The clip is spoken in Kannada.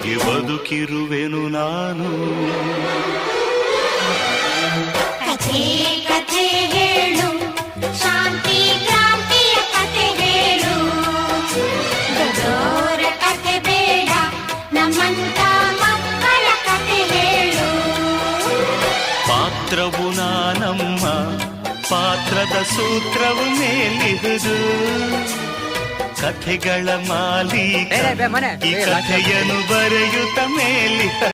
ಹೀಗೆ ಬದುಕಿರುವೆನು ನಾನು. ಕಥೆ ಕಥೆ ಹೇಳು, ಶಾಂತಿ ಕ್ರಾಂತಿಯ ಕಥೆ ಹೇಳು. ದೊಡ್ಡೋರ ಕಥೆ ಬೇಡ, ನಮ್ಮಂತ ಮಕ್ಕಳ ಕಥೆ ಹೇಳು. ಪಾತ್ರವು ನಾನಮ್ಮ, ಪಾತ್ರದ ಸೂತ್ರವು ಮೇಲಿಹುದು. ಕಥೆಗಳ ಮಾಲೀಕ ಈ ಕಥೆಯನ್ನು ಬರೆಯುತ್ತ ಮೇಲಿ